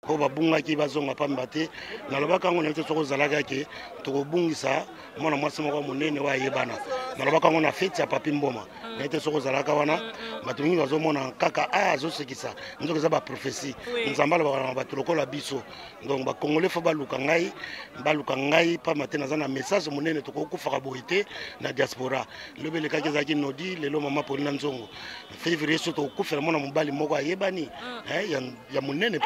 ko babungaki bazonga pamba te nalobaka ngo nete soko zalaka ke tokobungisa mwana mwasi moko monene wa yebana nalobaka ngo na fete ya papi mboma nete soko zalaka wana bato mingi bazomona kaka azosekisa nzoka za ba prophétie nzamba alobaka na bato lokola biso donc bakongole fo baluka ngai pamba te naza na message monene tokokufaka boye te na diaspora lobelekaki ezalaki nodi lelo mama Paulina Nzongo février so tokokufela mwana mobali moko ayebani ya monene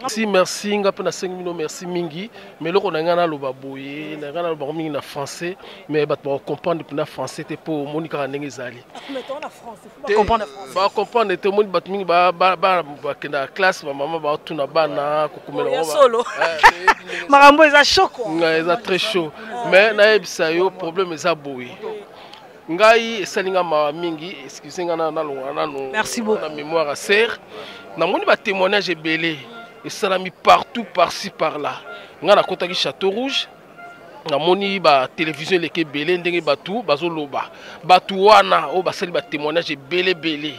Si merci nga pena 5 minutes merci mingi mais loko na ngana lo baboye na ngana lo ba mingi na français mais ba comprendre na français te pour monika ndenge ezali mais toi na français faut comprendre français ba comprendre te moni bat mingi ba kenda classe ba mama ba tuna bana kokumela ba solo marambo eza chaud quoi eza très chaud mais na ebisa yo problème eza boye ngai esalinga ma mingi excusez nga na longa na no merci beaucoup na mémoire à serre na moni ba témoignage ebelé et ça l'a mis partout par-ci par-là nga na kota ki Château Rouge na moni ba télévision leke belé ndenge batu bazoloba batu wana o basali ba témoignage ebelé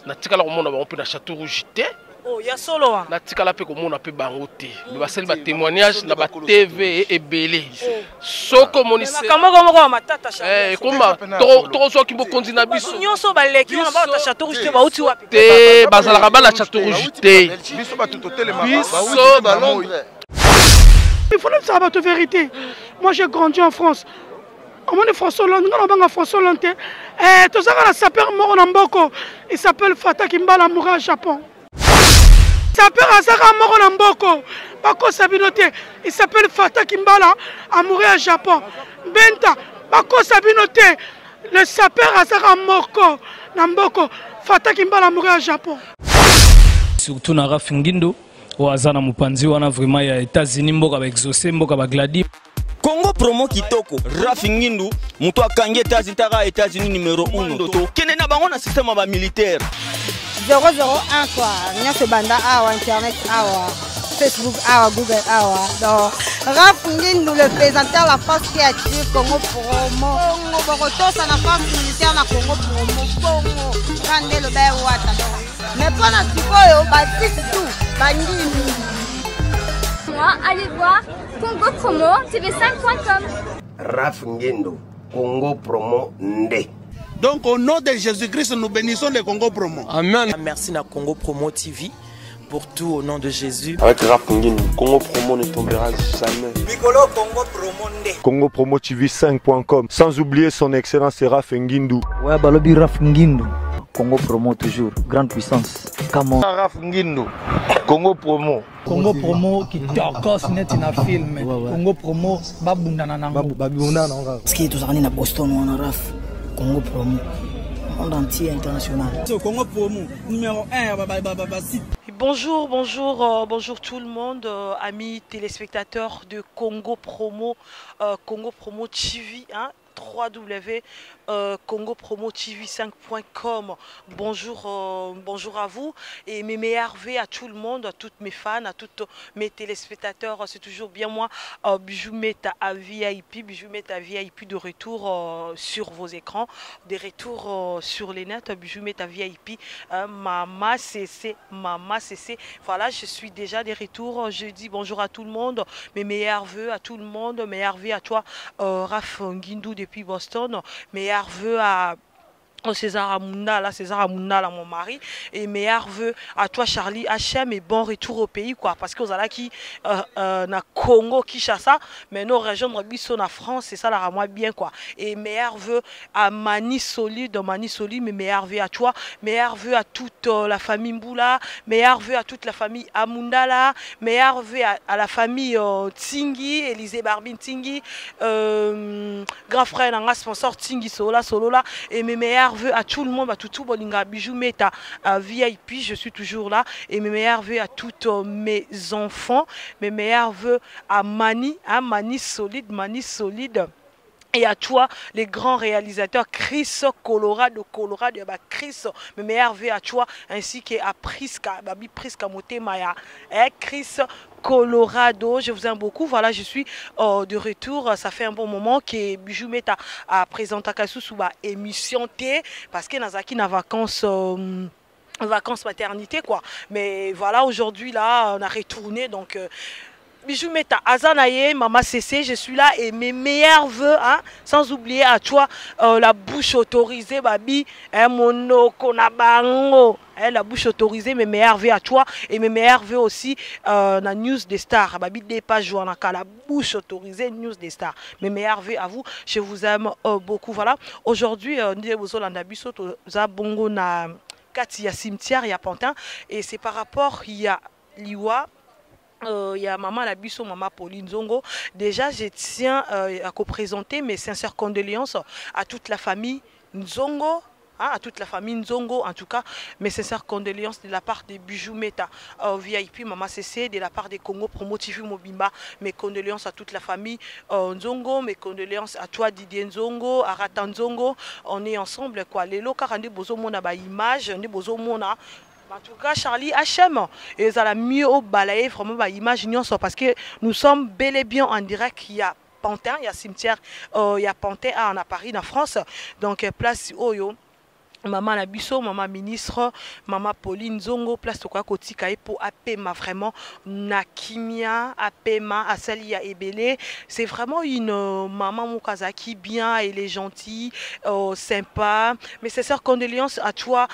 na tikala ko mona ba on na Château Rouge te oh ya solo wa na tikala pe ko mona pe bango te mais basali ba témoignage na ba TV ebelé soko moni se kamoko matata Charles koma to so ki bo konzina biso nyonso baleki na ba Château Rouge te ba uti wapi te bazala ba la Château Rouge te biso ba tout hôtel biso ba Londres. Il faut le savoir la vérité. Moi j'ai grandi en France. On est François Hollande, on a François Hollande. Et tout ça, il s'appelle Moronamboko. Il s'appelle Fata Kimbala Moura au Japon. Il s'appelle Azara Moronamboko. Bako Sabinote. Il s'appelle Fata Kimbala Amouré au Japon. Benta. Bako Sabinote. Le s'appelle Azara Moko Namboko. Fata Kimbala Amouré au Japon. Surtout na Rafingindo. Wazana mupanzi wana vraiment ya États-Unis mboka ba exaucer mboka ba gladi Congo promo kitoko Rafingindu muto akangi États-Unis numéro 1 to kende na bango na système ba militaire 001 quoi nyase banda awa internet awa Facebook awa Google awa donc Rafingindu le présentateur la force créative Congo promo Bogoto ça na force militaire na Congo promo Congo kande le ba wata mais pas na sikoyo ba tout bandini. Moi, allez voir Congo Promo TV5.com. Rafingindo, Congo Promo Nde. Donc au nom de Jésus-Christ, nous bénissons les Congo Promo. Amen. Merci à Congo Promo TV pour tout au nom de Jésus. Avec Rafingindo, Congo Promo ne tombera jamais. Piccolo Congo Promo Nde. Congo Promo TV5.com. Sans oublier son excellence Rafingindo. Ouais, balobi Rafingindo. Congo Promo toujours, grande puissance. Comment Rafingindo, Congo Promo. Congo Promo qui t'orcos net na film. Congo Promo babunda na nango. Babunda na nango. Parce que tous na Boston on a Raf. Congo Promo. Monde entier international. Congo Promo numéro 1 Bonjour tout le monde, amis téléspectateurs de Congo Promo TV, hein, www.congopromotv5.com. Bonjour à vous et mes meilleurs vœux à tout le monde, à toutes mes fans, à tous mes téléspectateurs. C'est toujours bien moi, Bijou Meta à VIP, Bijou Meta VIP de retour sur vos écrans, des retours sur les nets, Bijou Meta VIP, Mama CC. Voilà, je suis déjà des retours. Je dis bonjour à tout le monde, mes meilleurs vœux à tout le monde, meilleurs vœux à toi, Rafingindo depuis Boston, meilleurs vœux à César Amoundala, mon mari, et meilleurs vœux à toi Charlie HM et bon retour au pays quoi, parce que vous allez qui na Congo Kinshasa, mais nos régions de Bisso na France, c'est ça la moi bien quoi. Et meilleurs vœux à Mani Solide, mais meilleurs vœux à toi, meilleurs vœux à toute la famille Mboula, meilleurs vœux à toute la famille Amoundala, meilleurs vœux à la famille Tingi, Élisée Barbine Tingi, grand frère Nanga sponsor Tingi solo là, et mes meilleurs vœux à tout le monde, à tout Bolinga, Bijou Meta VIP, je suis toujours là, et mes meilleurs vœux à tous mes enfants, mes meilleurs vœux à Mani Solide, et à toi, les grands réalisateurs, Chris Colorado, Chris, mes meilleurs vœux à toi, ainsi qu'à Priska Motemaya, Chris Colorado, je vous aime beaucoup. Voilà, je suis de retour. Ça fait un bon moment que Bijou Meta a présenté sous émission T, parce que Nazaki na vacances. vacances maternité quoi. Mais voilà, aujourd'hui là on a retourné donc Bijou Meta Azanaye, Maman CC, je suis là et mes meilleurs vœux, hein, sans oublier à toi la bouche autorisée, babi, mono konabango, la bouche autorisée, mes meilleurs vœux à toi et mes meilleurs vœux aussi la news des stars, babi des pages la bouche autorisée, news des stars, mes meilleurs vœux à vous, je vous aime beaucoup. Voilà, aujourd'hui, bongo na kati ya cimetière, il y a Pantin et c'est par rapport il y a Liwa. Il y a maman Labisso, maman Pauline Zongo. Déjà, je tiens à présenter mes sincères condoléances à toute la famille Nzongo, hein, à toute la famille Nzongo, en tout cas, mes sincères condoléances de la part des Bijou Meta, VIP, maman CC, de la part des Congo Promo TV Mobimba, mes condoléances à toute la famille Nzongo, mes condoléances à toi Didier Nzongo, à Ratan Nzongo. On est ensemble, quoi. Les locaux, on est besoin de image, on est besoin de en tout cas, Charlie HM, et ça a mieux au balayer vraiment image parce que nous sommes bel et bien en direct. Il y a Pantin, il y a cimetière, il y a Pantin à Paris, en France. Donc, place Oyo. Maman Labisso, maman ministre, maman Pauline Zongo, place de quoi kotika pour apema vraiment nakimia apema asalia ebele. C'est vraiment une maman Mukazaki bien, elle est gentille, sympa. Mais c'est sœurs condoléances à toi,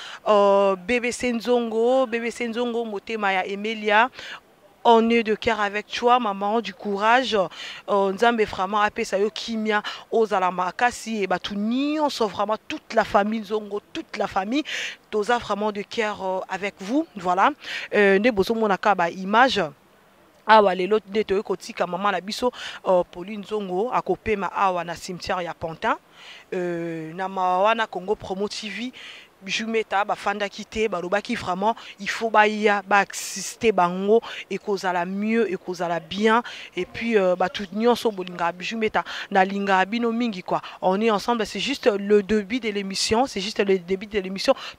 bébé Senzongo, Motema Emilia. On est de cœur avec toi, maman, du courage. Nzambe vraiment appelé ça yo kimia aux alamakasi et batunion sont vraiment toute la famille Zongo, toute la famille. Toza vraiment de cœur avec vous, voilà. Ne bozo monaka ba image. Awa lelo de to kotika maman la biso Pauline Zongo akopema awa na cimetière ya Pantin. Na mawana Congo Promo TV. Bijou Meta bafanda kité balobaki vraiment il faut baïa assister bango et kozala mieux et kozala bien et puis tout nyonso bolinga Bijou Meta na linga bino mingi quoi. On est ensemble, c'est juste le début de l'émission,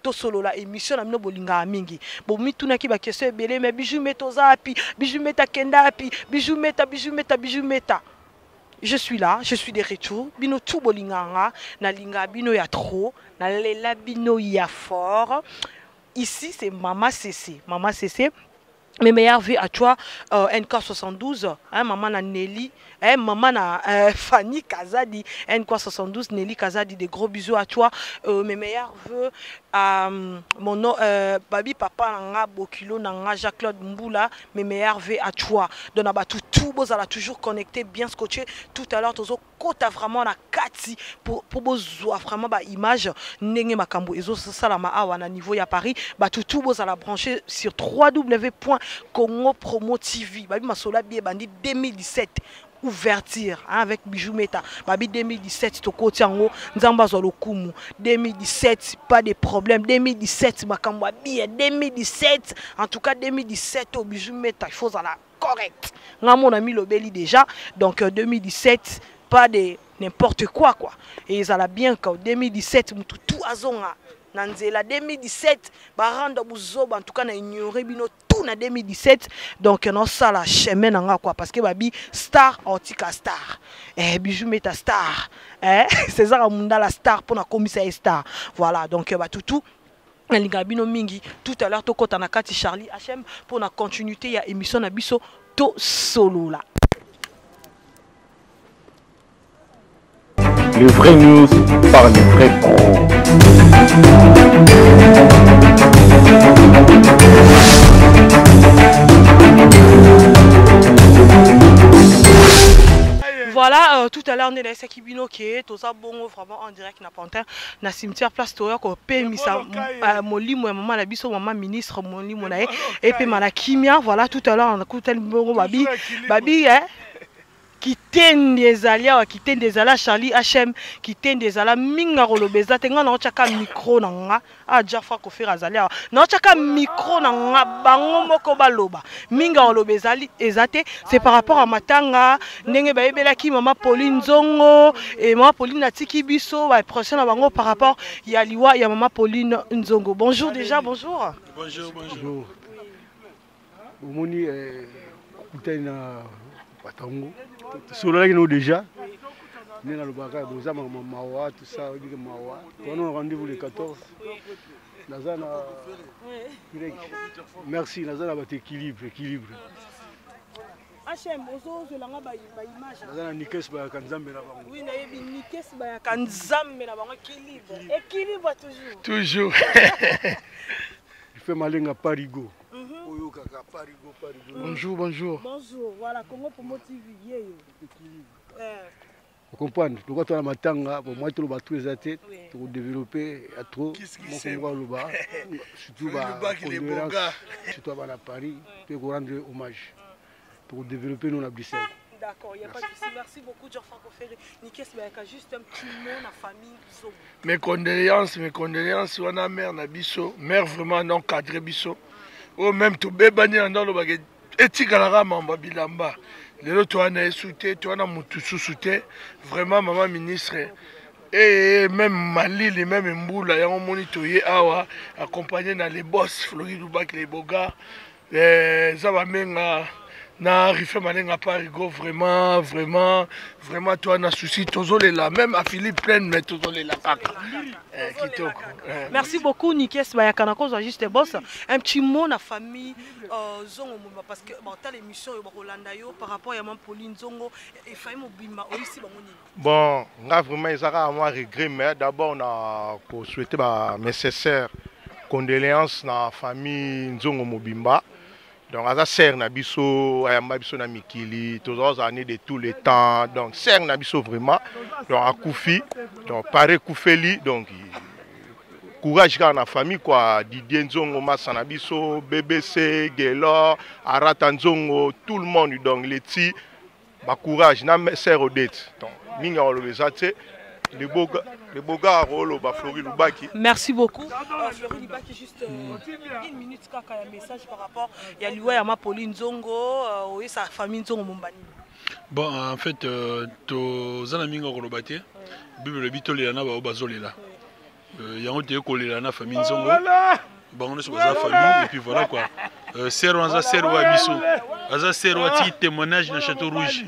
to solo la émission na mino bolinga mingi bon mi tunaki ba question belé mais Bijou Meta ozapi Bijou Meta kenda api Bijou Meta. Je suis là, je suis de retour. Bino tout bolinganga, na linga bino ya trop, na lela bino ya fort. Ici c'est Maman CC. Maman CC. Mes meilleurs vœux à toi, NK72, hein, maman na Nelly, hein, maman na Fanny Kazadi, NK72, Nelly Kazadi, des gros bisous à toi. Mes meilleurs vœux à mon nom, Babi Papa Nanga, Bokilo Nanga, Jacques-Claude Mboula, mes meilleurs vœux à toi. Donc, tout beau, ça toujours connecté, bien scotché. Tout à l'heure, tu as vraiment la kati pour vraiment bah image, Nenge Makambo, et ça la à niveau ya Paris, bah tout beau, ça la branché sur www.Congo Promo TV. Babi Masola Bie Bandi 2017. Ouverture hein, avec Bijou Meta. Babi 2017, Toko Tiango, Nzamba Zolokumu. 2017, pas de problème. 2017, Makamba Bie. 2017, en tout cas 2017, au Bijou Meta, il faut ça la correct. Mon ami Lobeli déjà. Donc 2017, pas de n'importe quoi. Et ça l'a bien quand 2017, tout azonga. Nanzela 2017 baranda buzoba en tout cas na ignoré bino tout na 2017 donc non ça la chemin nanga quoi parce que babi star antika star Bijou Meta star César Amunda la star pour na commissaire star voilà donc tout linga bino mingi tout à l'heure to kota na kati Charlie HM pour na continuité ya émission na biso to solo là. Le vrai news par les vrais pros. Voilà, tout à l'heure on est là c'est Kibino qui est tout ça bon vraiment en direct na Pantin na cimetière place Toya ko pemi ça molimo maman la biso maman ministre molimo na et puis mala kimia voilà tout à l'heure on a écouté le bongo babi hein qui tend des alia qui tend des ala Charlie HM qui tend des ala minga rolobeza tenga na chaka micro nanga a Jaffa ko faire azalia na chaka micro nanga bango moko baloba minga rolobeza ezate c'est par rapport à matanga ndenge ba yebela ki maman Pauline Zongo et maman Pauline Natiki biso ba prochaine bango par rapport ya liwa ya maman Pauline Nzongo. Bonjour déjà, bonjour. Bonjour. Omoni kutana Batango. Solo là déjà. Nous allons voir tout ça, mawa, tout ça, on a rendez-vous le 14. Nazana. Merci, Nazana va équilibre. HM, ozo zelanga ba image. Nazana Nikes ba kanzambe na bango. Oui, na yebi Nikes ba kanzambe na bango équilibre. Équilibre toujours. Toujours. Il fait malinga parigo. Oyo kaka parigo. Bonjour. Bonjour, voilà Congo Promo TV yeyo. Vous comprenez? Nous quand on a matanga, pour moi tout le bateau est athée, pour développer à trop. Mon le bas, surtout surtout à Paris, pour rendre hommage, pour développer nos Bruxelles. D'accord, il n'y a pas de souci. Merci beaucoup, Jean-Franco Ferré. Nikes Bayaka, juste un petit mot, la famille. Mes condoléances, on a mère Nabiso, mère vraiment non cadré Biso. Ou même tout bébani dans le baguette. Et Tigalara Mamba Bilamba. Les autres, on a soutenu, tu as mutu soutenu. Vraiment, maman ministre. Et même Mali, les mêmes Mboula, ils ont monitoyé, accompagné dans les boss, Floride Loubak, les Bogas. Ça va même. Na rifé malenga parigo vraiment toi na souci tozole là même à Philippe pleine mais tozole là kitoko. Merci beaucoup Nikes Bayakana cause juste boss un petit mot na famille zongo parce que bon ta l'émission yo Rolanda yo par rapport à Pauline Zongo et faille mobima aussi bango nini. Bon, nga vraiment ezaka moi regret mais d'abord on a souhaité mes sincères condoléances na famille Zongo Mobimba. Donc, à serre nabiso, ayamba biso na mikili, tous les années de tous les temps. Donc, serre nabiso vraiment. Donc, à Koufi, donc pareil Koufeli, donc courage dans la famille quoi. Didier Nzongo, Massa nabiso, BBC, Gelo, Arata Nzongo, tout le monde donc les petits, bah courage, na serre au dette. Donc, minga on le zate. Les beaux gars, Flori Loubaki. Merci beaucoup. Flori Loubaki, juste une minute, kaka, un message par rapport à l'Iwa Pauline Zongo et sa famille Zongo Mombani. Bon, en fait, tu as mis un Lobate, Bible Bitole Yana Bazolela. Il y a un peu de famille Zongo. Bon, on est sur la famille, et puis voilà quoi. Serro Abisso. Aza Serro a tiré témoignage dans le Château Rouge.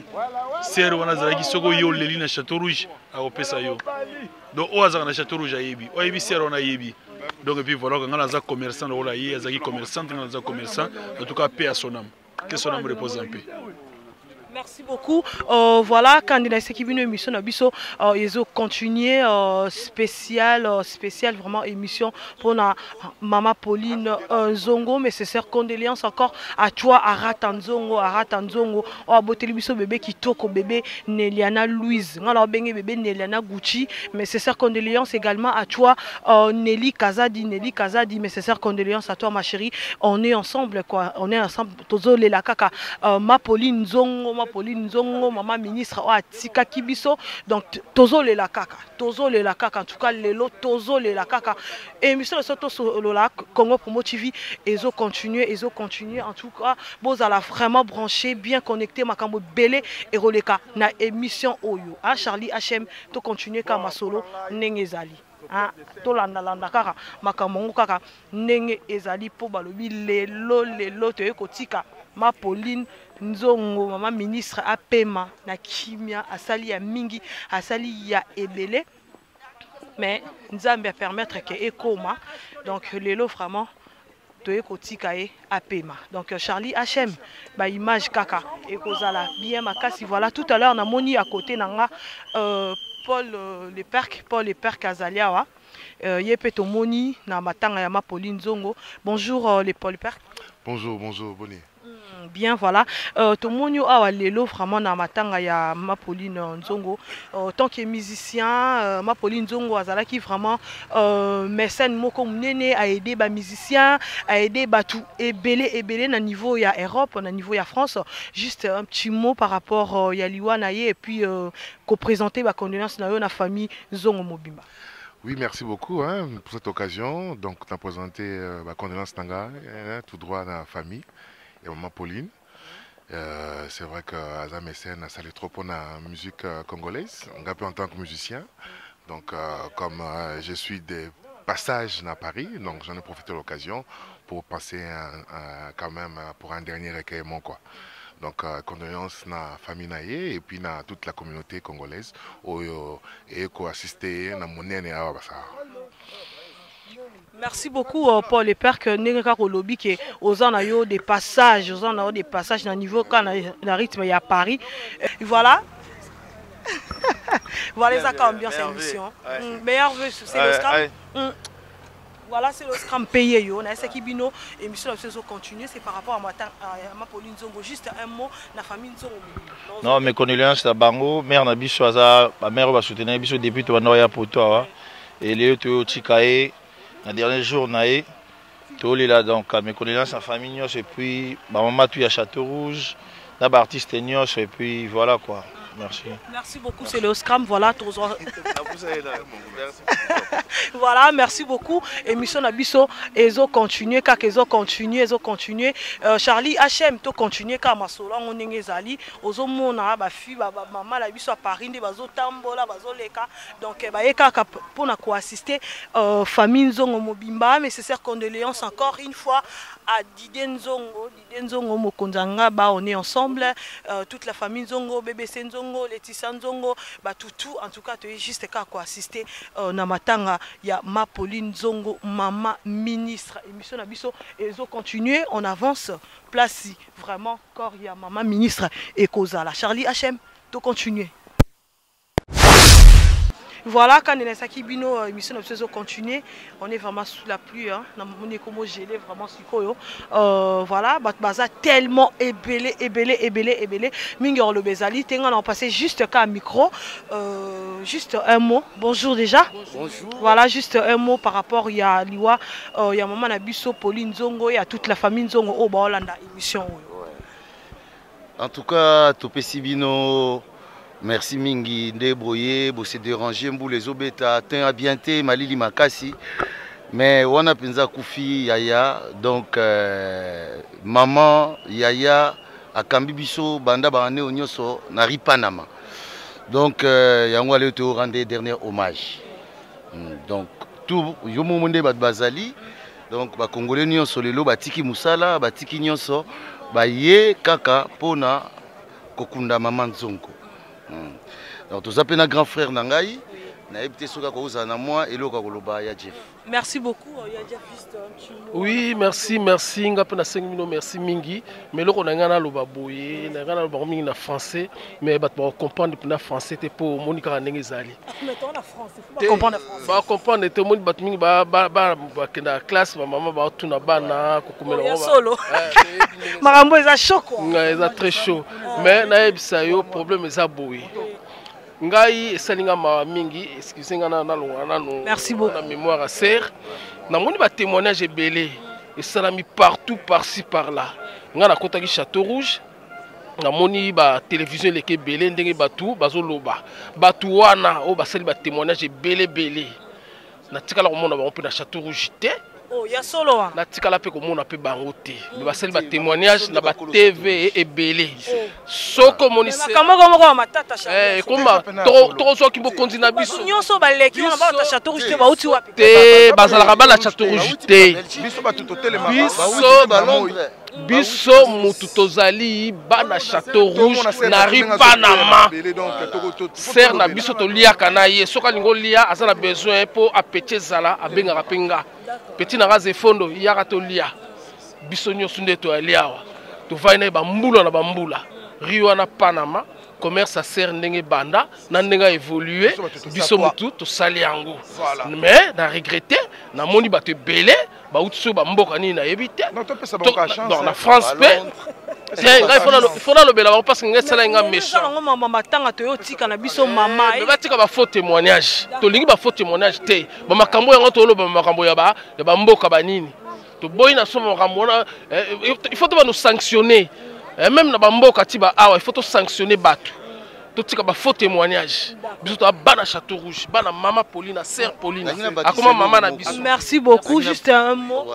Serro a Sogo Yo Leli dans le Château Rouge à Opesayo. Donc, au hasard dans le Château Rouge à Yebi. Au Yebi Serro a Yebi. Donc, et puis voilà, quand on a commerçant, on a des commerçants, en tout cas, paix à son âme. Que son âme repose en paix. Merci beaucoup. Voilà, candidat qui vient émission Nabiso, ils ont continué spécial vraiment émission pour la maman Pauline Zongo, mais c'est sœur condoléances encore à toi, à Ratanzongo, à Boteli biso bébé qui toko bébé Neliana Louise, ngala bengé bébé Neliana Gucci, mais c'est sœur condoléances également à toi Nelly Kazadi, mais c'est sœur condoléances à toi ma chérie. On est ensemble quoi, Tozo la kaka, ma Pauline Zongo. Pauline Zongo, maman ministre, Tika Kibiso, donc Tozo le la kaka, en tout cas lelo Tozo le la kaka. Et monsieur le Soto Solola, Congo Promo TV, ils ont continué, en tout cas, vous allez vraiment brancher, bien connecté, Makambo Belé et Roleka, na émission Oyo. Charlie HM, to continuer comme solo, Nengezali. To landa kaka, Makamongo kaka, Nenge Ezali po balobi lelo te kotika, ma Pauline Nzongo, maman ministre apema na kimia asali ya mingi asali ya ebele mais nzambe a permettre que ekoma donc lelo vraiment to ekotika e apema donc Charlie HM ba image kaka ekozala bien makasi voilà tout à l'heure na moni à côté nanga Paul le père Kazaliawa yepeto moni na matanga ya ma Pauline Nzongo. Bonjour les Paul Perk. Bonjour Bonnie. Bien voilà, tout le monde a lelo vraiment na matanga ya ma Pauline Nzongo. Tant que musicien, ma Pauline Nzongo azala qui vraiment mécène moko munene a aidé ba musicien, a aidé ba tout et belé na niveau ya Europe, na niveau ya France. Juste un petit mot par rapport ya liwa naye et puis ko présenter ba condoléances na yo na famille Nzongo Mobimba. Oui, merci beaucoup pour cette occasion. Donc, on a présenté ma condoléance Tanga, tout droit dans la famille. Et maman Pauline, c'est vrai que Azam Essen a salé trop pour la musique congolaise, un peu en tant que musicien. Donc comme je suis des passages à Paris, donc j'en ai profité de l'occasion pour passer quand même pour un dernier recueillement quoi. Donc condoléances à la famille naïe et puis à toute la communauté congolaise et qui a assisté à mon aîné à Wabassa. Merci beaucoup Paul et Père que n'engaka kolobi que aux en a des passages, aux en a des passages dans niveau quand la rythme il y a Paris. Et voilà. Voilà les ambiance émission. Meilleur vœu c'est le scram. Voilà, c'est le scram payé. On a ce qui bino émission de continuer, c'est par rapport à ma Pauline Zongo. Juste un mot, la famille Zongo. Non, mes condoléances à Bango, mère Nabiso, ma mère va soutenir Nabiso depuis tout le pour toi. Et les autres, Tikae, le dernier jour, Nae, tout là donc mes condoléances à la famille Nios et puis ma maman tu à Château Rouge, la artiste Nios et puis voilà quoi. Merci. Merci beaucoup, c'est le scram. Voilà, voilà, merci beaucoup. Émission Nabiso, ils ont continué, car ils ont continué. Charlie HM, tu continué, car ma sola, on est allé. Aux hommes, ma fille, maman, la biso à Paris, des bazo tambola, bazo leka. Donc, pour nous assister, famille Nzongo Mobimba, mais c'est ces condoléances encore une fois à Diden Zongo, Mokonzanga, on est ensemble, toute la famille Zongo, bébé Nzongo, Laetitia Nzongo, tout, en tout cas, tu es juste quoi assister Namatanga, il y a ma Pauline Zongo, maman ministre, émission Nabiso, et ils ont continué, on avance, place vraiment, encore il y a maman ministre et Kozala. Charlie HM, tu continues. Voilà, quand les Sakibino émission de continuer, on est vraiment sous la pluie, hein. On est comme gelé, vraiment sikoyo. Voilà, baza tellement ébélé. Mingor le bezali, on a passé juste qu'un micro, juste un mot. Bonjour déjà. Bonjour. Voilà, juste un mot par rapport il y a Liwa, il y a maman Nabiso, Pauline Zongo, il y a toute la famille Zongo au Baolanda émission. En tout cas, Topé Sibino. Merci Mingi, Ndebroye, Bossé dérangé, Mbou les Obeta, Ten Abienté, Malili Makasi. Mais on a pensé Koufi, Yaya, donc maman, Yaya, Akambi Biso, Banda Barane Onyoso, Nari Panama. Donc, Yango allait te rendre dernier hommage. Donc, tout, Yomo Monde Bazali, donc, Congolais Nyonso, Lelo, Batiki Moussala, Batiki Nyonso, Ye Kaka, Pona, Kokunda Maman Zonko. Donc, tout ça, c'est un grand frère Nangaï. Merci beaucoup. Oui, merci. Merci Mingi. Mais là, on a un lobaboye, on a un français, mais on comprend le français pour Monica Nengezali. Mais on a français, faut comprendre français. Ba comprendre tout le monde ba classe maman ba tuna bana kokumela solo. Marambo est chaud quoi. C'est très chaud. Mais na ebisa yo problème est boye. Ngai esalinga ma mingi excusez-nga na longana no. Merci beaucoup. Na mémoire à serre. Na moni ba témoignage belé et ça l'a mis partout par-ci par-là. Nga na kotaki Château Rouge. Na moni ba télévision leke belé ndenge batu bazoloba. Batu wana o basali ba témoignage belé. Na tikala ko mona ba on peut na Château Rouge té. Oh, ya solo wa. Na tikala pe ko mona pe bango té. Mais basali ba témoignage na ba TV et belé. Soko moni se. Kamoko matata cha. Komba to so ki bo konzina biso. Nyonso baleki na ba ta Château Rouge te ba uti wapi. Te bazala ka ba la Château Rouge te. Biso ba tutotelé ma. Biso mutu tozali ba na Château Rouge na ri Panama. Ser na biso to lia kana ye soka lingo lia azala besoin pour apeche zala abenga rapenga. Petit na raze fondo yaka to lia. Biso nyonso nde to aliawa. To vaina ba mbula na ba mbula. Rio na Panama, commerce à serre ndenge banda, na ndenge évolué, biso mutu to sali yango. Mais na regretté, na moni ba te belé, ba utso ba mboka ni na yebité. Non, to pesa ba chance. Dans la France pe. Tiens, il faut le bela parce que ngai sala nga méchant. Ngo mama tanga to yotika na biso mama. Mais ba tika ba faux témoignage. To lingi ba faux témoignage te. Ba makambo yango to lo ba makambo ya ba mboka ba nini. To boy na so makambo na il faut nous sanctionner. Même dans Bamboka Tiba, il faut sanctionner Batu. Tout ce qui est faux témoignage. Bana Château Rouge, Bana Maman Pauline, Sœur Pauline. Comment Maman a biso. Merci beaucoup. Juste un mot.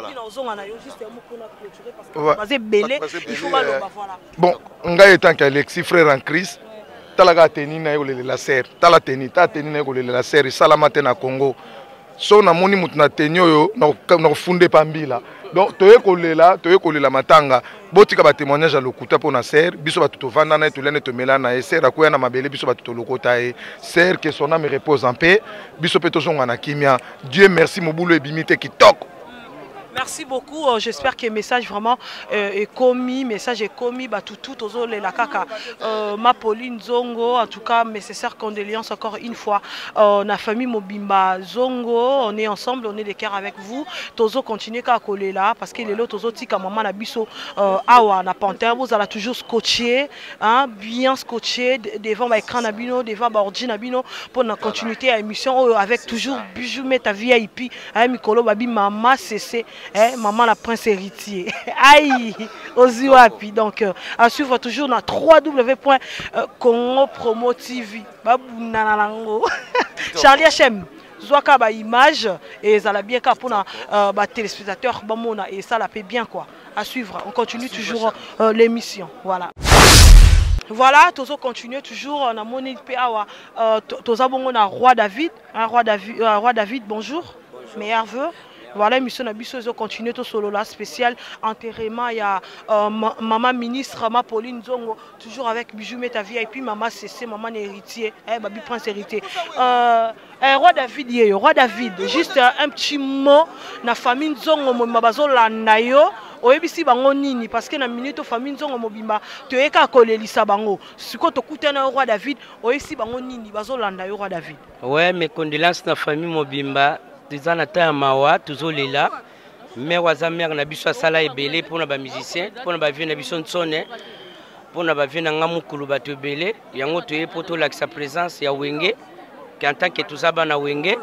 Bon, on a été Alexis, frère en crise. Talaga teni na la serre, tala teni na la serre, salamate na Congo. so namoni mutu na tenyo yo na funde pambila donc toye kolela matanga botika ba témoignage à lokuta pour na ser biso ba tutovanda na tulene to melana et ser akoya na mabele biso ba tutolokota et ser que son âme repose en paix biso peto zonga na kimia Dieu merci mobulo ebimite kitoko. Merci beaucoup. J'espère que le message vraiment est commis. Message est commis. Tout aux les la kaka. Ma Pauline Zongo. En tout cas, nécessaire condoléances encore une fois. La famille Mobimba Zongo. On est ensemble. On est de cœur avec vous. Tozo continue à coller là parce que les autres Tozo tika maman na biso awa na panthère. Vous allez toujours scotcher, hein, bien scotcher devant l'écran nabino, devant ordi nabino pour la continuité à l'émission avec toujours bijou meta VIP. Hein, Mikolo babi maman cc. Maman la prince héritier. Aïe, Oziwapi. Donc, à suivre toujours dans www.congopromo.tv. Charlie H.M. Zwaka ba image et ça l'a bien qu'à pour les téléspectateurs bamona et ça la paie bien quoi. À suivre. On continue toujours l'émission. Voilà. Voilà, Tozo continue toujours. On a mon PA. Tozo bon on a Roi David. Roi David, bonjour. Meilleurs vœux. Voilà, mission Nabiso, ils ont continué tout solo là, spécial enterrement. Il y a maman ministre, ma Pauline Zongo, toujours avec Bijou Meta VIP, maman CC, maman héritier, Babi Prince héritier. Roi David, Roi David, juste un petit mot, na famille Zongo, mabazo la nayo. Oyebisi bango nini parce que na minute famille Nzongo mobimba toyeka kolelisa bango siko tokuta na Roi David oyebisi bango nini bazolanda yo Roi David. Ouais, mes condoléances na famille mobimba. Des anata mawa toujours là mais waza mère na biso sala ebele pour na ba musicien pour na ba vieux na biso nsone pour na ba vieux na ngamukulu bato ebele yango toye poto la sa présence ya wenge en tant que tout ça bana wenge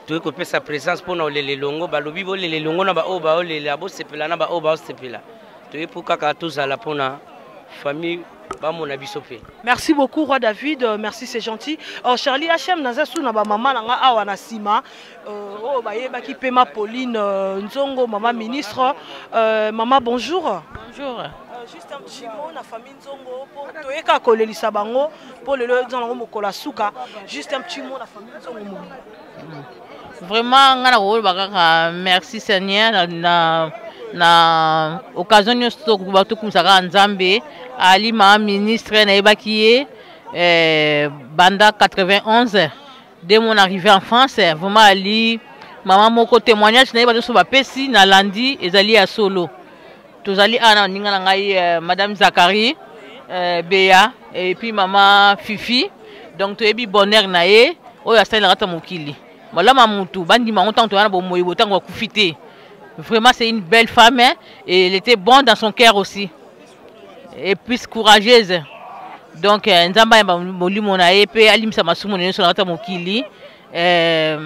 toye ko pe sa présence pour na lele longo balobi bo lele longo na ba o ba o lele abo sepela na ba o ba o sepela toye pour kaka tout ça là pour na famille. Merci beaucoup Roi David, merci c'est gentil. Charlie H.M. Nazasu na ba maman nanga awa na sima. Bayeba ki pe ma Pauline Nzongo, maman ministre. Maman bonjour. Bonjour. Juste un petit mot na famille Nzongo pour toyeka kolelisa bango pour le nzango mokola suka. Juste un petit mot na famille Nzongo. Vraiment ngana ko bakaka merci Seigneur na occasion nyonso bato kumsaka Nzambe ali ma ministre na ebaki banda 91 dès mon arrivée en France vraiment ali maman moko témoignage na bato so bapesi na landi ezali ya solo tozali ana ninga na ngai madame Zakari Béa et puis maman Fifi donc toyebi bonheur na ye oyo asali rata mokili malama mutu bandi ma ontant to na bo moyi botango kufite. Vraiment, c'est une belle femme hein, et elle était bonne dans son cœur aussi. Et plus courageuse. Donc, Nzamba Moli Monae, pe Alimsa Masumo Nene Sonata Mokili, que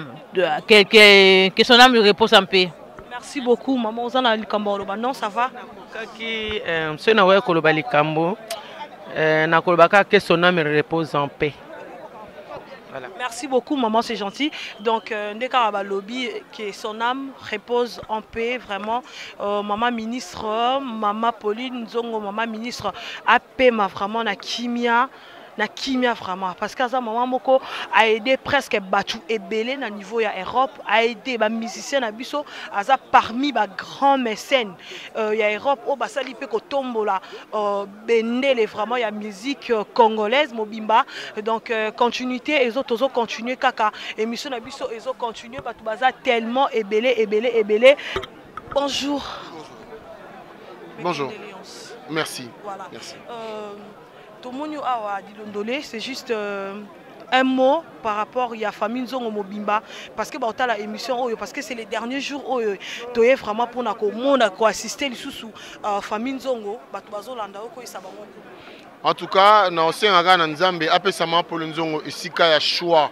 son âme repose en paix. Merci beaucoup, maman. Ozana Likambo, non, ça va? Kaki, c'est na Koloba Likambo, na Kolobaka que son âme repose en paix. Voilà. Merci beaucoup, maman, c'est gentil. Donc, Ndeka Lobby, que son âme repose en paix, vraiment. Maman ministre, maman Pauline Nzongo, maman ministre, AP, ma vraiment, na kimia vraiment. Parce que ça, maman Moko a aidé presque Batu et Belé na niveau ya Europe, a aidé les musiciens à Bisso, a parmi les grands mécènes. Il y a Europe, oh, ça li pe ko tombola, benele vraiment, il y a musique congolaise, Mobimba. Donc, continuité, les autres ont continué, kaka. Et mission à Bisso, ils ont continué, Batu Baza tellement ébélé. Bonjour. Bonjour. Merci. Voilà. Merci. Tomonyo awa dilondolé, c'est juste un mot par rapport à la famille Nzongo Mobimba parce que bah la émission parce que c'est les derniers jours où tu es vraiment pour assister les sous famille Nzongo bazolanda ko isaba. En tout cas, na osenga na Nzambe apesama pour Nzongo isika ya choix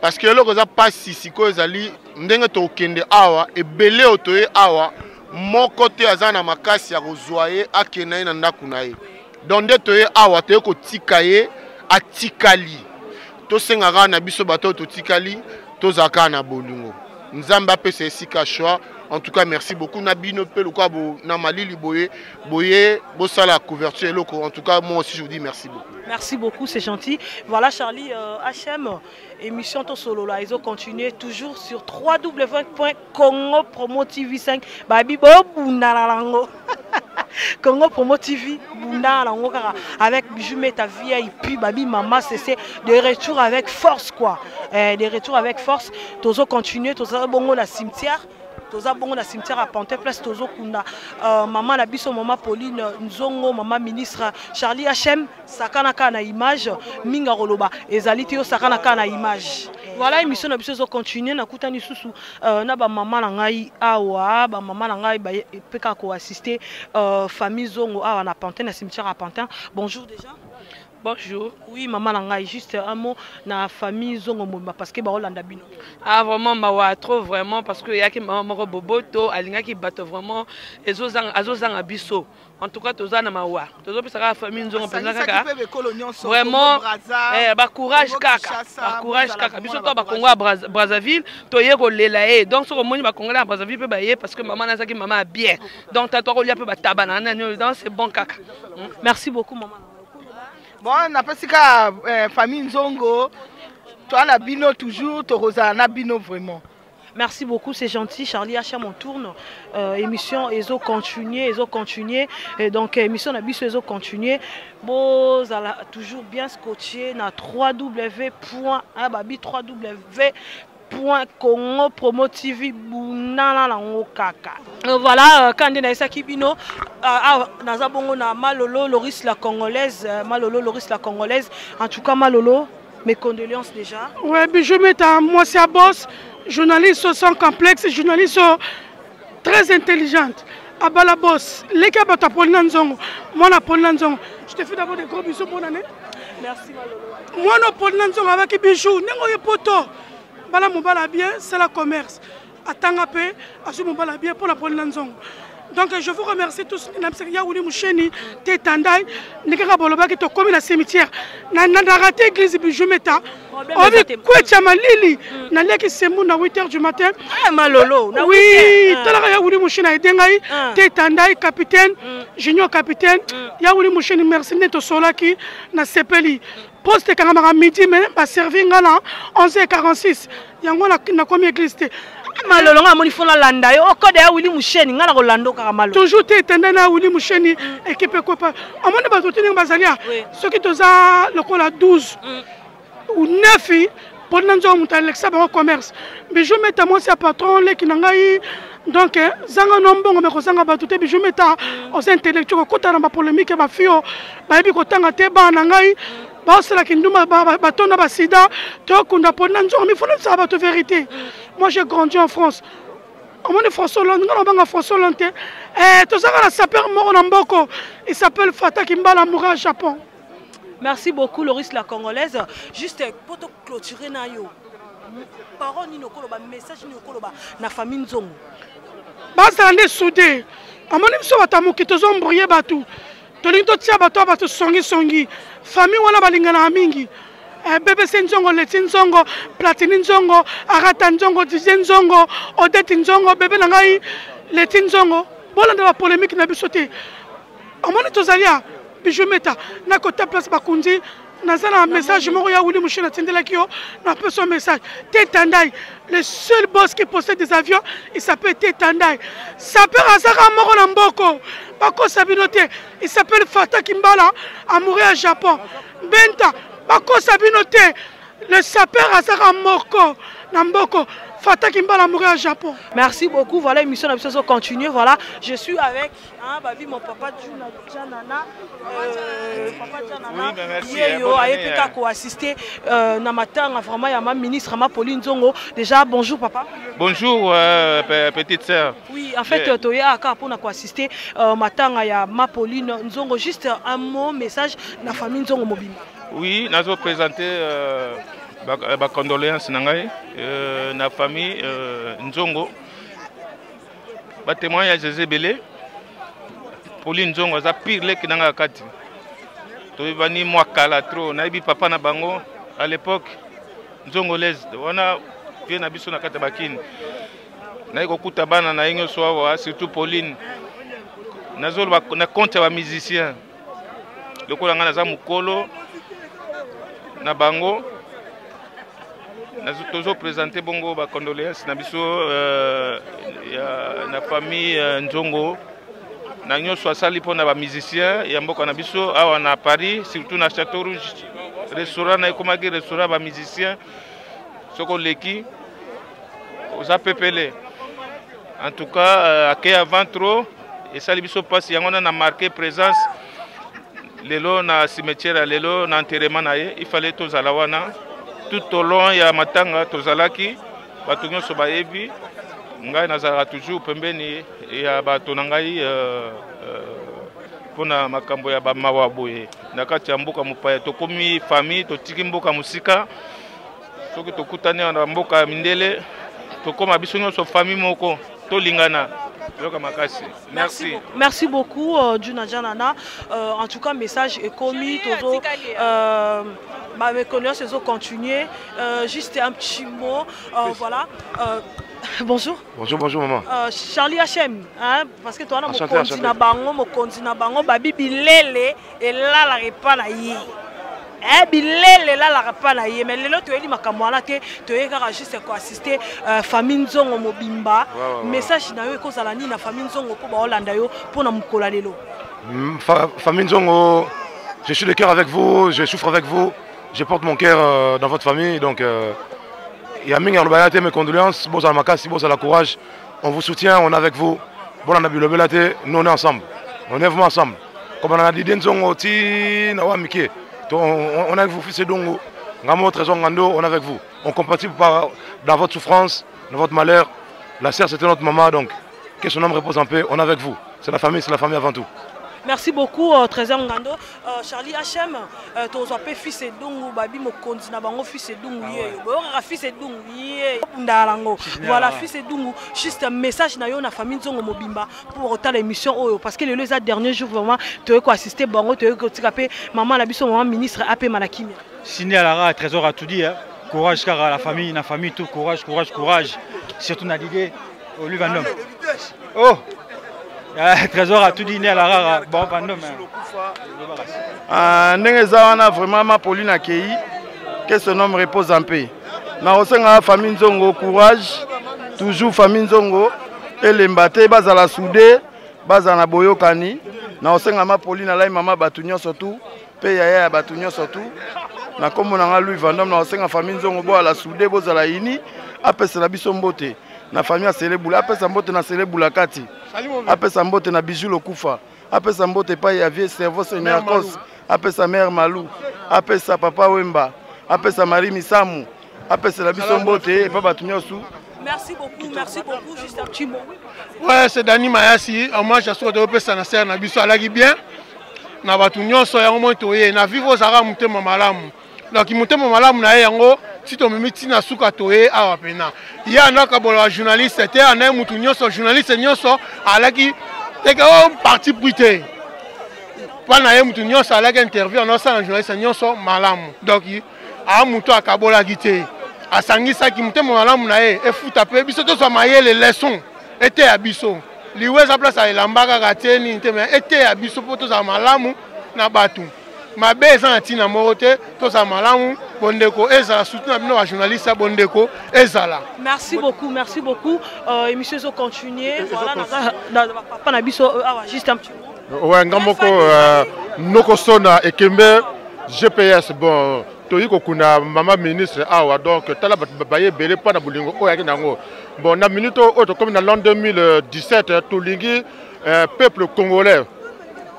parce que loko za pasi siko ezali ndenge to kende awa ebele otoye awa moko te azana makasi ya kozwaye akena na ndaku na ye. Donc de toye awa toye ko tikaye atikali to sengaka na biso bato to tikali to zaka na bolingo Nzamba pese esika choix En tout cas, merci beaucoup. Nabino Peluka, Namalili Boye, Bossa la couverture et loco. En tout cas, moi aussi, je vous dis merci beaucoup. Merci beaucoup, c'est gentil. Voilà, Charlie, HM, émission to solo là. Ils ont continué toujours sur www.congo promo TV5. Babi Bobo Narango. Congo Promo TV, avec Bijou Meta VIP, Babi Mama, c'est de retour avec force quoi. De retour avec force. Tozo continuer, tozo bongo na cimetière. Toza bongo na cimetière à Pantin Place tozo kunda maman na biso maman Pauline Nzongo maman ministre Charlie HM sakana kana image minga roloba ezali yo sakana kana image. Voilà émission na biso zo continuer na kutani susu na ba maman na ngai awa ba maman na ngai ba peka ko assister famille Zongo awa na Pantin na cimetière à Pantin. Bonjour déjà. Bonjour. Oui, maman Nangai, juste un mot na famille Zongo Mumba parce que Barolanda Bino. Ah vraiment mawa trop vraiment parce que yaki maman Boboto alinga ki bato vraiment azozang abiso. En tout cas toza na mawa. Tozo pesa la famille Zongo penza kaka. Vraiment ba courage kaka. Ba courage kaka. Biso to ba Congo à Brazzaville, to yeko lela e. Donc so moni ba Congo à Brazzaville pe ba ye parce que maman na saki maman bien. Donc ta to ko lia pe ba tabana na donc c'est bon kaka. Merci beaucoup maman. Bon, on a pas si qu'à famille Nzongo, toi la bino toujours, Torosa na bino vraiment. Merci beaucoup, c'est gentil. Charlie HM on tourne. Émission ESO continuer. Et donc émission na biso ESO continuer. Bon, toujours bien scotché na www.congo promo TV bunana la ngokaka. Voilà quand on a ça kibino naza bongo na Malolo Loris la congolaise en tout cas Malolo mes condoléances déjà. Ouais, je mets à moi c'est à boss journaliste sans complexe, journaliste très intelligente. Abala boss, les cas bata Pauline Nzongo, moi na Pauline Nzongo. Je te fais d'abord des gros bisous bonne année. Merci Malolo. Moi na Pauline Nzongo avec bijou, nengo yepoto. Bala mobala bien, c'est la commerce. Atangapé, asu mobala bien pour la Pauline Nzongo. Donc je vous remercie tous. Namseria Ouli Moucheni, Tétandai, Nekaka Boloba qui te commis la cimetière. N'a raté l'église Bijou Meta. Obi Kouetia Malili, n'a qui s'est mou à 8h du matin. Ah Malolo. Oui, Talara Ouli Moucheni Dengai, Tétandai, capitaine, junior capitaine. Ya Ouli Moucheni, merci Neto Solaki, na Sepeli. Poste Kangamara midi, mais pas servi ngana 11h46. Yango na commis église. Malolo nga moni fona landa yo okode ya Willy Moucheni nga na Rolando kaka malo toujours te tenda na Willy Moucheni équipe ko pa amone ba totini bazalia ceux qui toza lokola 12 ou 9 pour nanzo muta Alexa ba commerce mais je mets à moi c'est patron le kinangai donc zanga nombongo me ko zanga ba tuté je mets à aux intellectuels ko tana ba polémique ba fio ba bi ko tanga te ba na ngai ba sala kinduma ba tona ba sida to kunda pour nanzo mi fona ça ba to vérité. Moi j'ai grandi en France. On est François Hollande, on est François Hollande. Tout ça, on a sapeur mort en Mboko. Il s'appelle Fata Kimbala Moura Japon. Merci beaucoup Loris la congolaise. Juste pour te clôturer na yo. Parole ni nokoloba message ni nokoloba na famille Nzongo. Basa ndé soudé. Amoni mso batamuki tozo mbrouiller batu. Tolinto tia batu songi. Famille wana balingana mingi. BBC Nzongo, Leti Nzongo, Platini Nzongo, Arata Nzongo, Didier Nzongo, Odette Nzongo, Bébé Nangai, Leti Nzongo. Bon, on a la polémique na bisoté. Amoni tozalia, Bijou Meta, na côté place Bakundi, nazana un message, Moria Willy Mouchena Tindelakio, n'a pas son message. Tétandai, le seul boss qui possède des avions, il s'appelle Tétandai. Sapeur Azara Moro Namboko, Bako Sabinote, il s'appelle Fata Kimbala, à mourir à Japon. Benta. Bako Sabinote, le sapeur Azara Moko, Namboko, Fata Kimbala mourir au Japon. Merci beaucoup. Voilà, l'émission de continue. Voilà, je suis avec Babi, mon papa Djanana. Papa Djanana. Yeyo, Ayepeka ko assisté Namata, vraiment, il y a ma ministre, ma Pauline Nzongo. Déjà, bonjour papa. Bonjour petite sœur. Oui, en fait, Toya Aka pour nous assister. Matanga, il y a ma Pauline Nzongo. Juste un mot, message, la famille Nzongo mobile. Oui, nous avons présenté ma condoléance à la famille Nzongo. Je témoigne à José Belé. Pauline Nzongo, c'est pire que dans la carte. Tu vas ni moi trop. Na ibi papa na bango à l'époque Nzongolaise. On a bien habitué na carte bakine. naye kokuta bana na ye nyonso awa surtout Pauline nazoloba na compte ya bamusicien lokola nga naza mokolo na bango tozopresente bongo bacondoléance na biso na famille Nzongo na nyonso asali mpona bamusicien ya mboka na biso awa na Paris surtout na Château Rouge restaurant na ekomaki restaurant bamusicien soko leki oza pepele en tout cas ake avant trop esali biso mpasi yango na marqué présence lelo na cimetière lelo na enterrement na ye il fallait tozala wana tout au long ya matanga tozalaki bato nyonso bayebi ngai nazalaka toujours pembeni ya bato na ngai mpona makambo ya bamawa boye na kati ya mboka mopaya tokomi famille totiki mboka mosika soki tokutani na mboka ya mindele tokoma biso nyonso famille moko tolingana. Merci. Merci beaucoup, Juna Janana. En tout cas, message est commis. Ma connaissance est continuer. Juste un petit mot. Voilà. Bonjour. Bonjour maman. Charlie HM, hein, parce que toi, mon continent bango, babi bilele et là la repas na yi. Bilele là la repas na yi, mais le lot tu es dit makamwala te, tu es juste quoi assister famille Nzongo mobimba. Message na yo ko zalani na famille Nzongo pour ba Hollanda yo pour na mukola lelo. Famille Nzongo, je suis de cœur avec vous, je souffre avec vous, je porte mon cœur dans votre famille, donc il y a Mingi Albayate, mes condoléances, Bosa Makasi, Bosa la courage, on vous soutient, on est avec vous. Bon, on a bu le belate, nous on est ensemble, on est vraiment ensemble. Comme on a dit Nzongo, Ti, Nawa Mike, on est avec vous, fils Dongo, Ngamo, Trésor Ngando, on est avec vous. On compatit dans votre souffrance, dans votre malheur. La sœur c'était notre maman, donc que son âme repose en paix, on est avec vous. C'est la famille avant tout. Merci beaucoup, Trésor Ngando. Charlie HM, tu as fait fils et donc babi mo continue bango fils et donc fils et donc voilà fils et donc juste un message na yo na famille Nzongo mobimba pour autant l'émission parce que les derniers jours vraiment tu as assisté bango tu as fait maman la biso maman ministre AP Malakimi. Signé à la Trésor a tout dit hein. Courage car à la famille tout courage surtout na l'idée au Luvandom. Oh Trésor a tout dit à la rare bon Vandom. Nengezawana vraiment ma Pauline accueilli que son homme repose en paix. Na osenga famille Nzongo courage toujours famille Nzongo et l'embate bazala soudé bazana boyokani na osenga ma Pauline ala mama batunyo surtout pe yaya batunyo surtout na komona nga Louis Vandom na osenga famille Nzongo bo ala soudé bozala ini apesa na biso mbote na famille a Selebula apesa mbote na Selebula kati apesa mbote na Bijou Lokufa apesa mbote pa ya vie cerveau seigneur Kos apesa mère Malou apesa papa Wemba apesa Marie Misamu apesa la biso mbote et pa batunyosu. Merci beaucoup, juste un petit mot. Ouais, c'est Dani Mayasi, moi je suis de pesa na serre na biso alaki bien na batunyoso ya mo toye na vivo zara mutema malamu. Donc mutema malamu na yango si to mimiti na suka toye awa pena. Ya na ka bola journaliste te ana mutunyoso journaliste nyoso alaki teka parti pris. Pana ye mutu nyonso alaki interview on osala journaliste nyonso malamu. Donc a mutu akabola gite. Asangisa ki mutu malamu na ye efuta pe biso to so mayele leçon ete ya biso. Liweza place a elambaka kateni nteme ete ya biso poto za malamu na batu. Mabe eza na tina morote to za malamu bondeko ezala soutenir bino ba journaliste bondeko ezala. Merci beaucoup. Émission zo continuer voilà na papa na biso juste un petit mot. Ouais ngamoko noko sona ekembe GPS bon toyiko kuna mama ministre awa donc tala baye belé pa na bulingo oyaki nango. Bon na minute auto comme dans l'an 2017 tolingi peuple congolais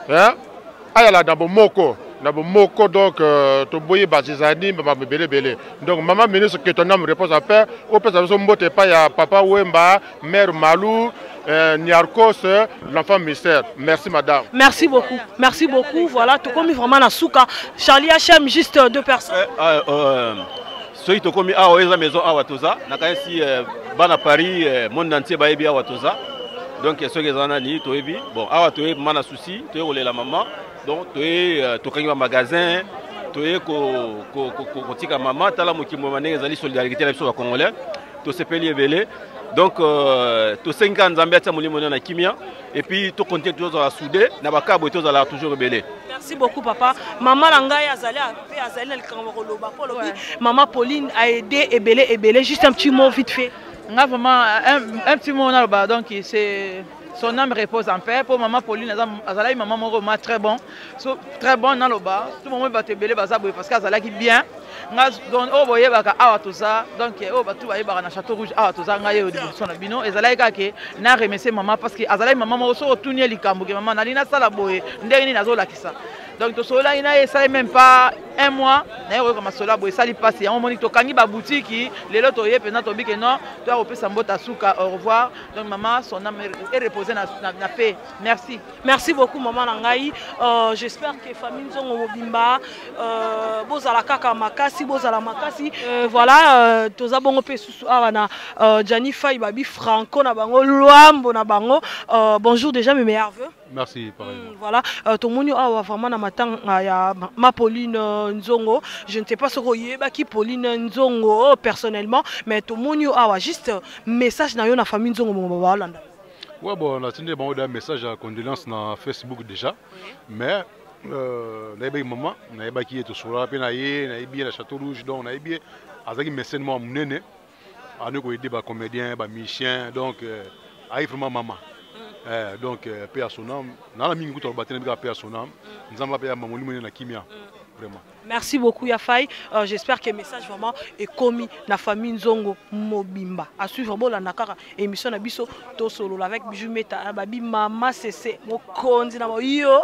hein ayala dans moko donc to boye bazizani mama belé donc maman ministre que ton âme repose en paix au pesa so mbote pa ya papa Wemba mère Malou Niarkos l'enfant mystère. Merci madame. Merci beaucoup. Voilà to komi vraiment na souka Charlie HM juste deux personnes. Soki to komi awa eza maison awa toza na kasi bana Paris monde entier ba yebi awa toza donc soki ezana ni to yebi bon awa to yebi mana souci to yebi la maman. Donc, tu es au magasin, tu es au maman, tu as la solidarité avec les Congolais, tu es payé belé. Donc to 5 ans Nzambe atia molimo na kimia et puis to compter toujours à souder na bakabo toujours à toujours rebelle. Merci beaucoup papa. Maman Langai azali na likambo koloba po lobi. Maman Pauline a aidé Ebele juste un petit mot vite fait. Nga vraiment un petit mot na loba donc c'est son âme repose en paix. Pour maman Pauline azali maman moko très bon. Très bon na loba. Tout le monde va te Ebele bazaboy parce qu'azali qui bien. Donc o boye baka awa tout ça donc o batu baye baka na Château Rouge awa tout ça ngaye au début na bino ezalai kake na remercier maman parce que azalai maman mo so tunie likambo ke maman nalina sala boye ndenge ni nazo lakisa donc to sola ina esa même pas un mois na yo comme sola boye sali passe ya moni to kangi ba boutique lelo to ye pena to bike non to opesa mbota suka au revoir donc maman son âme est reposée na paix. Merci beaucoup maman Langai. J'espère que famille Nzongo Mobimba bozala kaka makasi bozala makasi voilà toza bongo pe susu awana Jani Fay babi Franco na bango Luambo na bango bonjour déjà mes meilleurs vœux. Merci pareil. Voilà to monyo awa vraiment na matanga ya ma Pauline Nzongo je ne sais pas ce que qui Pauline Nzongo personnellement mais to monyo awa juste message na yo na famille Nzongo Mobimba Landa. Ouais bon on a tenu un message à condoléances na Facebook déjà mais nayebi maman nayebi qui est sur la pe na ye nayebi na Château Rouge donc nayebi azaki mécène moi munene ane ko aider ba comédien ba musicien donc ayi vraiment maman donc paix à son âme na la mingi kuto batene bi paix à son âme nzamba paix à maman munene na kimia vraiment. Merci beaucoup Yafai. J'espère que le message vraiment est commis na famille Nzongo Mobimba. À suivre bon la nakara émission na biso to solo avec Bijou Meta babi mama c'est mo konzi na yo.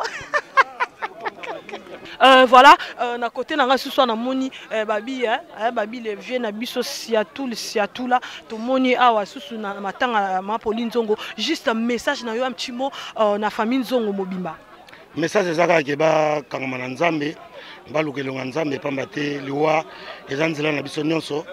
Voilà, na côté na ce soir na moni babi babi les vieux na biso siatou là to moni awa susu na matanga ma Pauline Nzongo juste un message na yo un petit mot na famille Nzongo Mobimba. Message ezaka ke ba kangama na Nzambe ba lukelonga Nzambe pamba te liwa ezanzela na biso nyonso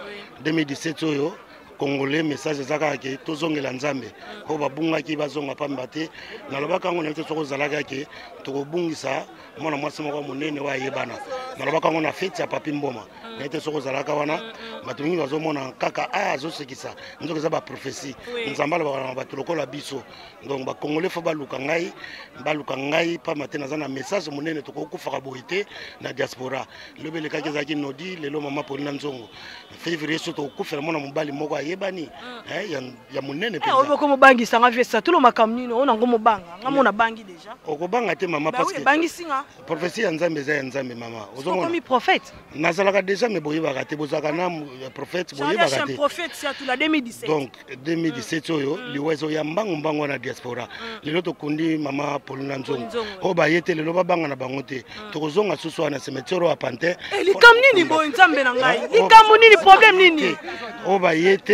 2017 oyo Congolais message ezaka ke tozongela Nzambe ko babungaki bazonga pamba te na lobaka ngo na te soko zalaka ke tokobungisa mwana mwasi moko munene wa yebana na lobaka ngo na fete ya papi mboma na te soko zalaka wana bato mingi bazomona kaka azosekisa nzoka za ba prophétie Nzambala ba bato lokola biso donc ba Congolais fo baluka ngai pamba te naza na message munene tokokufaka boite na diaspora lobele kake zaki nodi lelo mama Pauline Nzongo février so tokufela mwana mobali moko yebani ya munene pe obo ko mobangi sanga vesa tulo makamni no ona ngo mobanga ngamona bangi déjà okobanga te mama parce que bangi singa prophétie ya Nzambe za ya Nzambe mama ozomona comme prophète nazalaka déjà me boyeba te bozaka na prophète boyeba te un prophète c'est tout la 2017 donc 2017 oyo liwezo ya mbango na diaspora lelo tokundi mama Pauline Nzongo o ba yete lelo babanga na bango te tokozonga susu na cimetière ya Pantin likamni ni bo Nzambe na ngai likamni ni problème nini o ba yete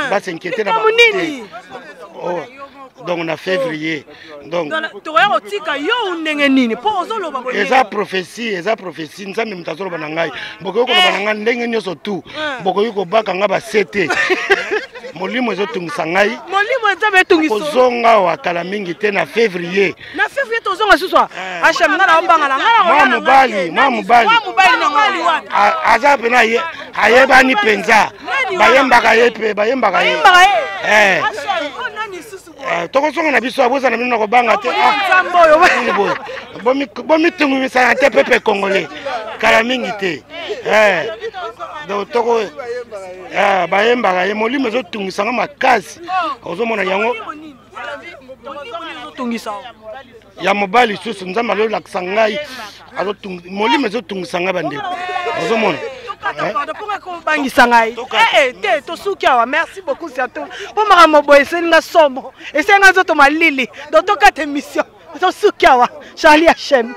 va s'inquiéter na nini donc on a février donc toya otika yo ndenge nini po ozoloba boye eza prophétie Nzambe mutazoloba na ngai bokoyo ko na ngai ndenge nyonso tu bokoyo ko baka nga ba sete molimo ezotungisa ngai molimo Nzambe etungisa kozonga wa kala mingi te na février tozonga suswa asham ngana ombanga na ngana mwa mobali na ngali wa aza pena ayebani penza bayembaka ye tokosonga na biso aboza na bino na kobanga te bomitungumisana te pepe Congolais kala mingi te donc toko bayembaka ye molimo ezotungisanga makasi ozomona yango ya mobali susu Nzambe alolakisa ngai molimo ezotungisanga bandeko ozomona merci beaucoup surtout pour makambo boye esenga somo esenga nzoto malili donc tokata émission tosuki awa Charlie Hachem.